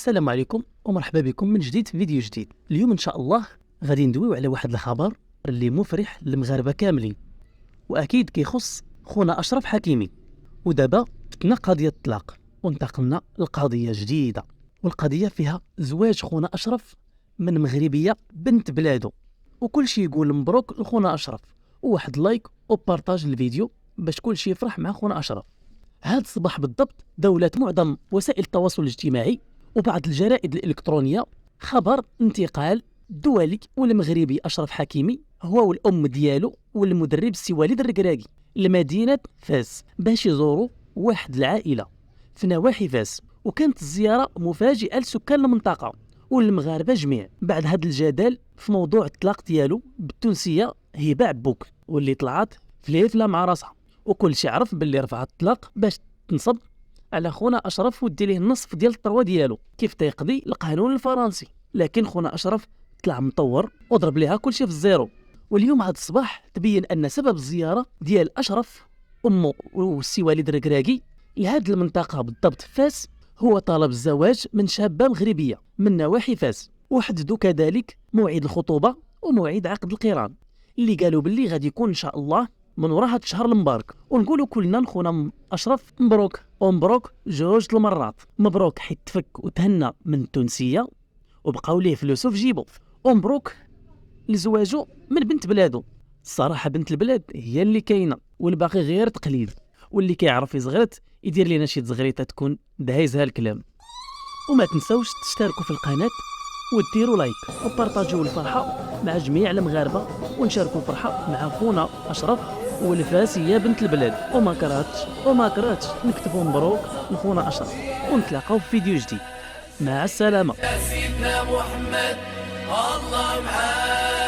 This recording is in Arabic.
السلام عليكم ومرحبا بكم من جديد في فيديو جديد. اليوم ان شاء الله غادي ندويو على واحد الخبر اللي مفرح للمغاربه كاملين، واكيد كيخص خونا اشرف حكيمي. ودابا فتنا قضيه الطلاق وانتقلنا لقضيه جديده، والقضيه فيها زواج خونا اشرف من مغربيه بنت بلادو، وكل شيء يقول مبروك لخونا اشرف، وواحد لايك وبارطاج الفيديو باش كل شيء يفرح مع خونا اشرف. هذا الصباح بالضبط دولت معظم وسائل التواصل الاجتماعي وبعض الجرائد الإلكترونية خبر انتقال دولي والمغربي أشرف حكيمي هو والأم ديالو والمدرب السي وليد الركراكي لمدينة فاس باش يزوروا واحد العائلة في نواحي فاس، وكانت الزيارة مفاجئة لسكان المنطقة والمغاربة جميع بعد هذا الجدل في موضوع الطلاق ديالو بالتونسية هبة عبوك، واللي طلعت فليفلة مع راسها، وكل شي عرف باللي رفعت الطلاق باش تنصب على خونا اشرف ودي ليه النصف ديال الثروه ديالو كيف تيقضي القانون الفرنسي. لكن خونا اشرف طلع مطور وضرب ليها كل شيء في الزيرو. واليوم هذا الصباح تبين ان سبب الزياره ديال اشرف امه والسي وليد الركراكي لهذه المنطقه بالضبط فاس هو طلب الزواج من شابه مغربيه من نواحي فاس، وحددوا كذلك موعد الخطوبه وموعد عقد القران اللي قالوا باللي غادي يكون ان شاء الله من وراء هذا الشهر المبارك. ونقولوا كلنا لخونا اشرف مبروك ومبروك جوج المرات، مبروك حيت تفك وتهنى من التونسيه وبقاو ليه فلوسه في جيبو، ومبروك لزواجه من بنت بلادو. الصراحه بنت البلاد هي اللي كاينه والباقي غير تقليد، واللي كيعرف يزغرت يدير لنا شي زغريته تكون دايزها الكلام. وما تنساوش تشتركوا في القناه وديروا لايك وبارطاجيو الفرحه مع جميع المغاربه، ونشاركوا الفرحه مع خونا اشرف والفاسيه بنت البلاد. وما كرهتش نكتبوا مبروك لخونا اشرف، ونتلاقاو في فيديو جديد. مع السلامه. سيدنا محمد الله معاك.